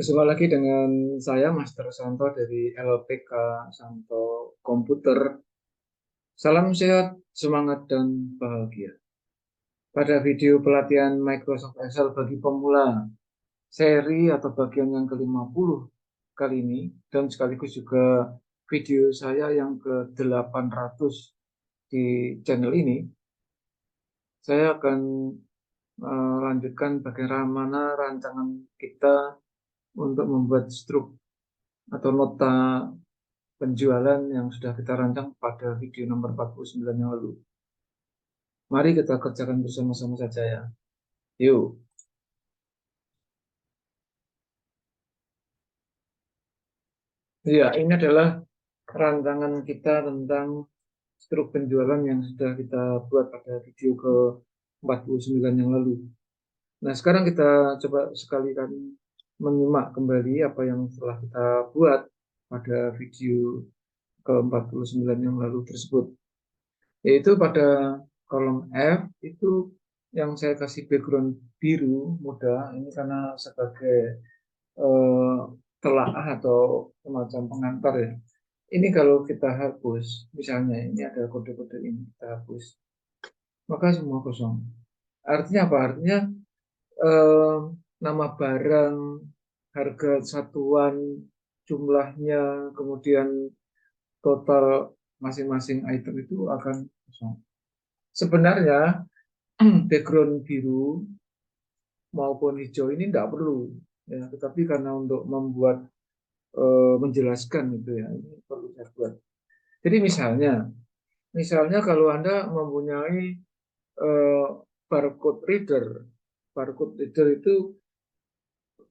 Bersama lagi dengan saya, Master Santo dari LPK Santo Komputer. Salam sehat, semangat, dan bahagia. Pada video pelatihan Microsoft Excel bagi pemula, seri atau bagian yang ke-50 kali ini, dan sekaligus juga video saya yang ke-800 di channel ini, saya akan melanjutkan bagaimana rancangan kita untuk membuat struk atau nota penjualan yang sudah kita rancang pada video nomor 49 yang lalu. Mari kita kerjakan bersama-sama saja ya. Yuk. Ya, ini adalah rancangan kita tentang struk penjualan yang sudah kita buat pada video ke 49 yang lalu. Nah, sekarang kita coba sekali kali menyimak kembali apa yang telah kita buat pada video ke 49 yang lalu tersebut. Yaitu pada kolom F itu yang saya kasih background biru muda ini karena sebagai eh, telaah atau semacam pengantar ya. Ini kalau kita hapus, misalnya ini ada kode-kode ini kita hapus, maka semua kosong. Artinya apa? Artinya eh, nama barang, harga satuan, jumlahnya, kemudian total masing-masing item itu akan kosong. Sebenarnya background biru maupun hijau ini tidak perlu ya, tetapi karena untuk membuat menjelaskan itu ya, ini perlu saya buat. Jadi misalnya kalau Anda mempunyai eh, barcode reader itu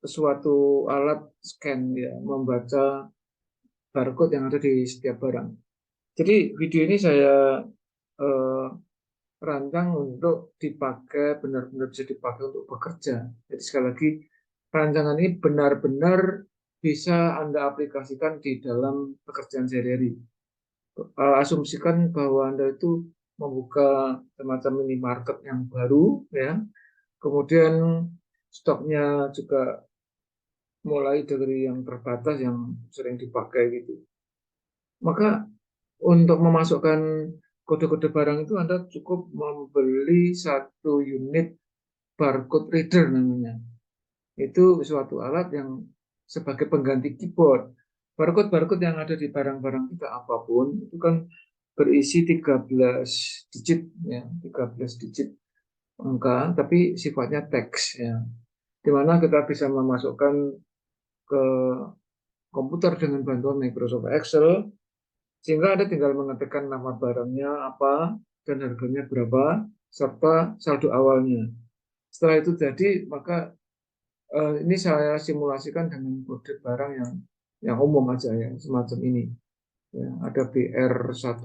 suatu alat scan ya, membaca barcode yang ada di setiap barang. Jadi video ini saya eh, rancang untuk dipakai, benar-benar bisa dipakai untuk bekerja. Jadi sekali lagi, rancangan ini benar-benar bisa Anda aplikasikan di dalam pekerjaan sehari-hari. Asumsikan bahwa Anda itu membuka semacam minimarket yang baru, ya. Kemudian stoknya juga mulai dari yang terbatas, yang sering dipakai gitu. Maka untuk memasukkan kode-kode barang itu Anda cukup membeli satu unit barcode reader namanya. Itu suatu alat yang sebagai pengganti keyboard. Barcode-barcode yang ada di barang-barang kita apapun itu kan berisi 13 digit ya, 13 digit angka tapi sifatnya teks ya. Di mana kita bisa memasukkan ke komputer dengan bantuan Microsoft Excel sehingga Anda tinggal mengetikkan nama barangnya apa dan harganya berapa serta saldo awalnya. Setelah itu jadi, maka ini saya simulasikan dengan kode barang yang umum aja ya, semacam ini. Ya, ada BR1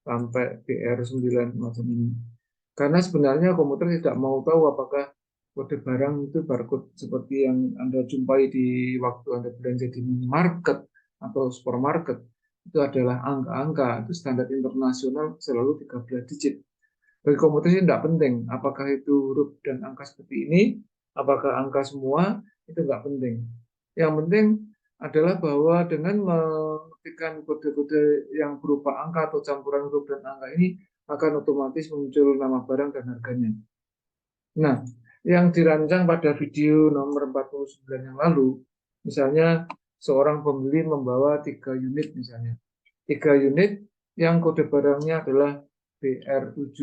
sampai BR9 macam ini. Karena sebenarnya komputer tidak mau tahu apakah kode barang itu barcode seperti yang Anda jumpai di waktu Anda belanja di minimarket atau supermarket. Itu adalah angka-angka, itu standar internasional selalu 13 digit. Bagi komputer sih tidak penting apakah itu huruf dan angka seperti ini, apakah angka semua, itu nggak penting. Yang penting adalah bahwa dengan mengetikkan kode-kode yang berupa angka atau campuran huruf dan angka ini akan otomatis muncul nama barang dan harganya. Nah, yang dirancang pada video nomor 49 yang lalu, misalnya seorang pembeli membawa 3 unit misalnya. 3 unit yang kode barangnya adalah BR7.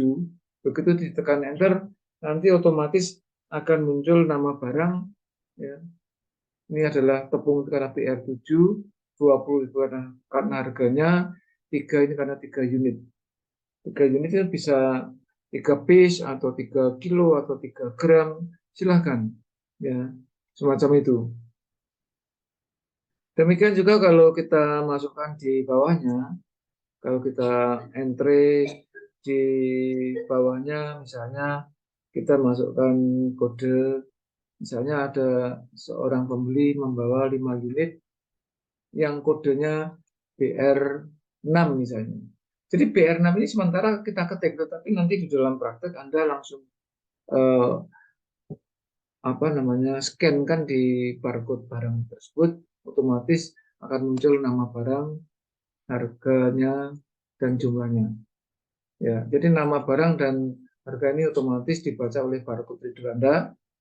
Begitu ditekan enter, nanti otomatis akan muncul nama barang. Ya. Ini adalah tepung karena BR7, 20 itu karena harganya, 3 ini karena 3 unit. 3 unit itu bisa 3 piece atau 3 kilo atau 3 gram, silahkan. Ya, semacam itu. Demikian juga kalau kita masukkan di bawahnya, kalau kita entry di bawahnya, misalnya kita masukkan kode, misalnya ada seorang pembeli membawa 5 unit yang kodenya BR6 misalnya. Jadi BR6 ini sementara kita ketik, tetapi nanti di dalam praktek Anda langsung eh, apa namanya, scan kan di barcode barang tersebut, otomatis akan muncul nama barang, harganya, dan jumlahnya. Ya, jadi nama barang dan harga ini otomatis dibaca oleh barcode reader Anda,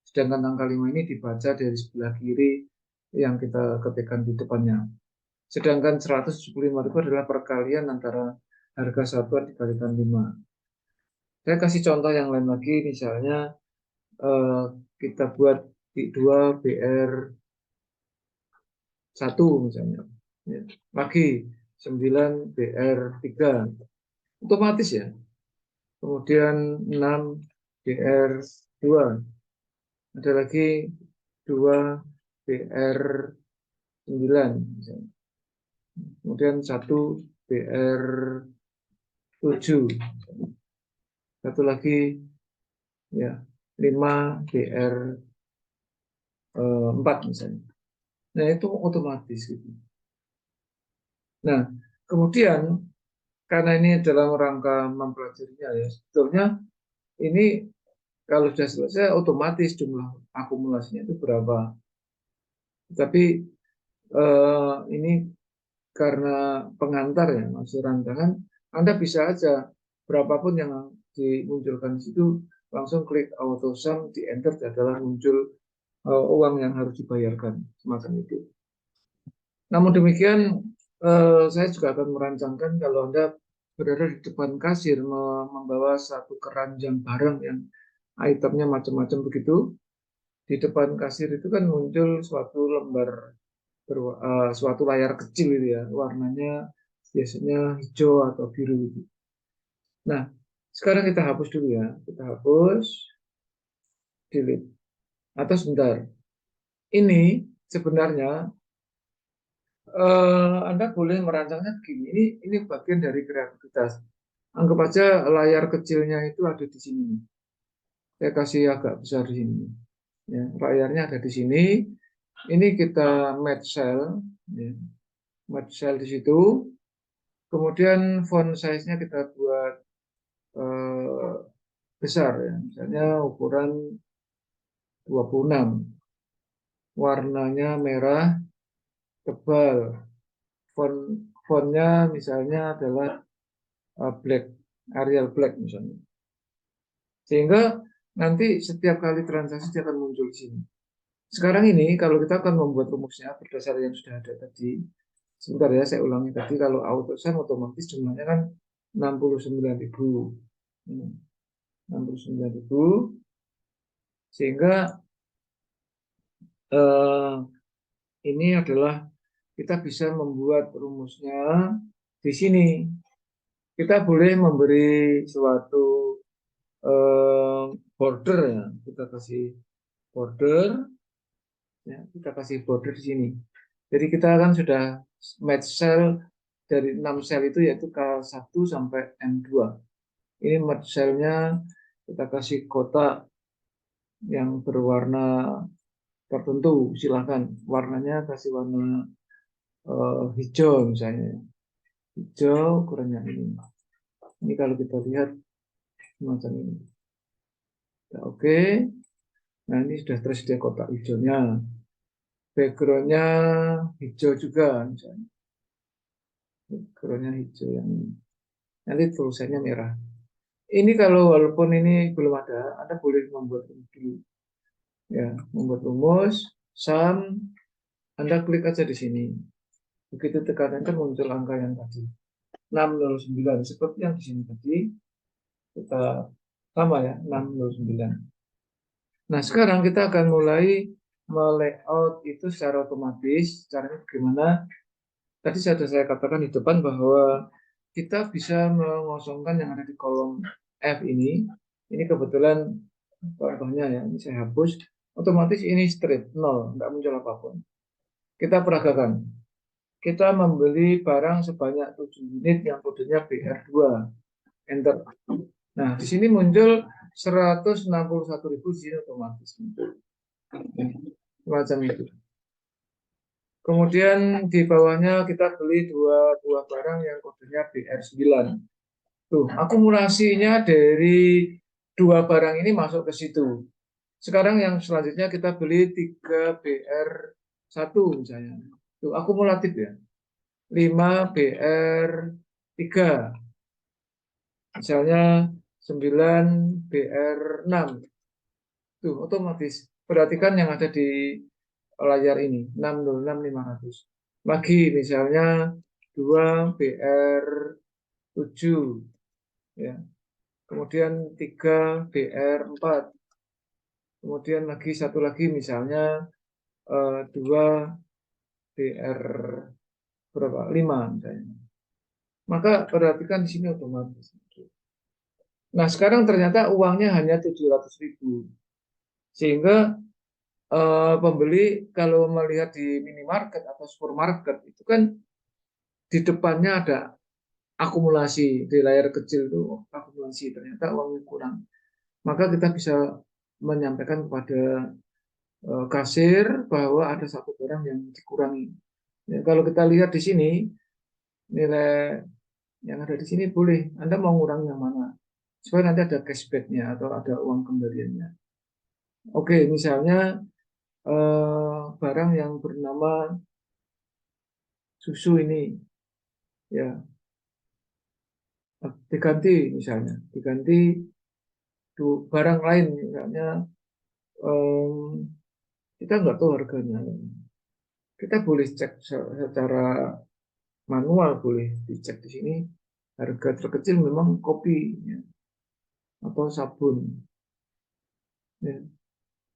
sedangkan angka 5 ini dibaca dari sebelah kiri yang kita ketikkan di depannya. Sedangkan 175.000 adalah perkalian antara harga satuan dikalikan 5. Saya kasih contoh yang lain lagi, misalnya eh, kita buat I2 BR 1 misalnya. Ya. Lagi 9 BR 3. Otomatis ya. Kemudian 6 BR 2. Ada lagi 2 BR 9 misalnya. Kemudian 1 BR 7. Satu lagi ya 5 BR 4 misalnya. Nah, itu otomatis gitu. Nah, kemudian karena ini dalam rangka mempelajarinya ya, sebetulnya ini kalau sudah selesai otomatis jumlah akumulasinya itu berapa. Tapi ini karena pengantar ya, masih rancangan, Anda bisa aja berapapun yang dimunculkan di situ langsung klik auto sum, di enter adalah muncul uang yang harus dibayarkan semacam itu. Namun demikian, saya juga akan merancangkan kalau Anda berada di depan kasir membawa satu keranjang barang yang itemnya macam-macam begitu, di depan kasir itu kan muncul suatu lembar suatu layar kecil itu ya, warnanya biasanya hijau atau biru gitu. Nah, sekarang kita hapus dulu ya, kita hapus, delete. Atau sebentar, ini sebenarnya Anda boleh merancangnya begini. Ini bagian dari kreativitas. Anggap aja layar kecilnya itu ada di sini. Saya kasih agak besar di sini. Ya, layarnya ada di sini. Ini kita match cell, ya. Match cell di situ. Kemudian font size-nya kita buat eh, besar ya. Misalnya ukuran 26. Warnanya merah tebal. Fontnya misalnya adalah black, Arial black misalnya. Sehingga nanti setiap kali transaksi dia akan muncul di sini. Sekarang ini kalau kita akan membuat rumusnya berdasarkan yang sudah ada tadi, sebentar ya saya ulangi tadi, kalau auto sum otomatis jumlahnya kan 69.000. 69.000, sehingga eh, ini adalah kita bisa membuat rumusnya di sini. Kita boleh memberi suatu border ya, kita kasih border ya, kita kasih border di sini. Jadi kita kan sudah match cell dari 6 sel itu yaitu K1 sampai M2. Ini match cell-nya kita kasih kotak yang berwarna tertentu, silahkan warnanya kasih warna hijau misalnya. Hijau ukurannya ini. Ini kalau kita lihat semacam ini. Ya, oke. Nah, ini sudah tersedia kotak hijaunya. Background-nya hijau juga misalnya. Background-nya hijau yang ini. Nanti tulisannya merah. Ini kalau walaupun ini belum ada, Anda boleh membuat rumus dulu. Ya, membuat rumus, sum, Anda klik aja di sini. Begitu tekan enter muncul angka yang tadi. 609 seperti yang di sini tadi. Kita sama ya, 609. Nah, sekarang kita akan mulai melayout itu secara otomatis. Caranya bagaimana? Tadi sudah saya katakan di depan bahwa kita bisa mengosongkan yang ada di kolom F ini. Ini kebetulan contohnya ya, ini saya hapus. Otomatis ini straight, nol, nggak muncul apapun. Kita peragakan. Kita membeli barang sebanyak 7 unit yang kodenya BR2. Enter. Nah, di sini muncul 161.000 di sini otomatis muncul. Semacam itu. Kemudian di bawahnya kita beli dua buah barang yang kodenya BR9. Tuh, akumulasinya dari dua barang ini masuk ke situ. Sekarang yang selanjutnya kita beli 3BR1 misalnya. Itu akumulatif ya. 5BR3. Misalnya 9BR6. Tuh, otomatis. Perhatikan yang ada di layar ini, 606.500. Lagi misalnya 2BR7 ya. Kemudian 3BR4. Kemudian lagi satu lagi misalnya 2BR berapa? 5 misalnya. Maka perhatikan di sini otomatis. Nah, sekarang ternyata uangnya hanya 700.000. Sehingga pembeli kalau melihat di minimarket atau supermarket itu kan di depannya ada akumulasi di layar kecil itu akumulasi, ternyata uangnya kurang. Maka kita bisa menyampaikan kepada kasir bahwa ada satu barang yang dikurangi. Ya, kalau kita lihat di sini nilai yang ada di sini boleh Anda mau ngurangi yang mana supaya nanti ada cashback-nya atau ada uang kembaliannya. Oke, misalnya barang yang bernama susu ini ya diganti barang lain misalnya kita nggak tahu harganya, kita boleh cek secara manual, boleh dicek di sini harga terkecil memang kopi ya, atau sabun ya.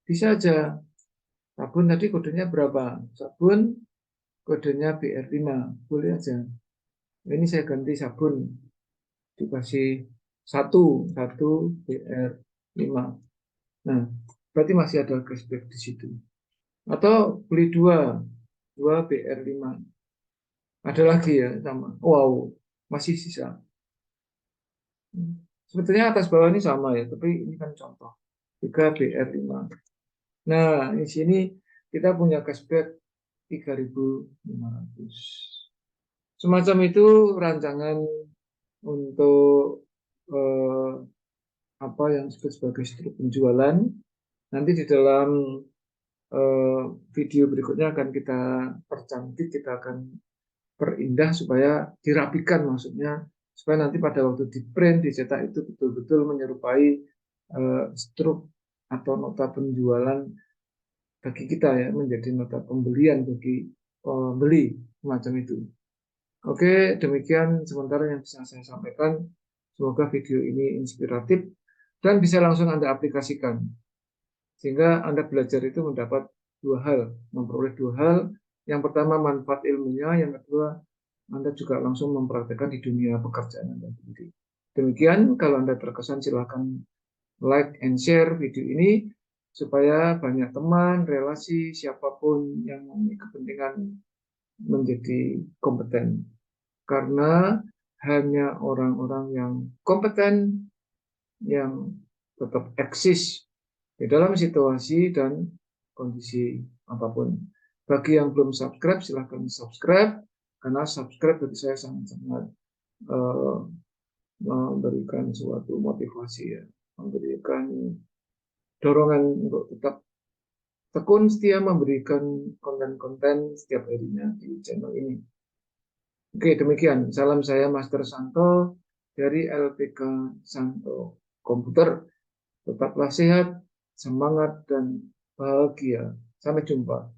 Bisa aja sabun tadi kodenya berapa, sabun kodenya BR5, boleh aja. Ini saya ganti sabun dikasih satu BR5. Nah, berarti masih ada cashback di situ. Atau beli dua BR5. Ada lagi ya sama. Wow, masih sisa. Sebetulnya atas bawah ini sama ya, tapi ini kan contoh. 3BR5. Nah, di sini kita punya cashback 3.500. Semacam itu rancangan untuk eh, apa yang disebut sebagai struk penjualan. Nanti di dalam eh, video berikutnya akan kita percantik, kita akan perindah supaya dirapikan, maksudnya supaya nanti pada waktu di print dicetak itu betul-betul menyerupai struk atau nota penjualan bagi kita ya, menjadi nota pembelian bagi pembeli semacam itu. Oke, demikian sementara yang bisa saya sampaikan. Semoga video ini inspiratif dan bisa langsung Anda aplikasikan. Sehingga Anda belajar itu mendapat dua hal, memperoleh dua hal. Yang pertama manfaat ilmunya, yang kedua Anda juga langsung mempraktekkan di dunia pekerjaan Anda sendiri. Demikian, kalau Anda terkesan silakan like and share video ini supaya banyak teman, relasi, siapapun yang memiliki kepentingan menjadi kompeten. Karena hanya orang-orang yang kompeten yang tetap eksis di dalam situasi dan kondisi apapun. Bagi yang belum subscribe, silahkan subscribe, karena subscribe bagi saya sangat-sangat memberikan suatu motivasi ya, memberikan dorongan untuk tetap tekun setia memberikan konten-konten setiap harinya di channel ini. Oke, demikian. Salam saya Master Santo dari LPK Santo Komputer. Tetaplah sehat, semangat, dan bahagia. Sampai jumpa.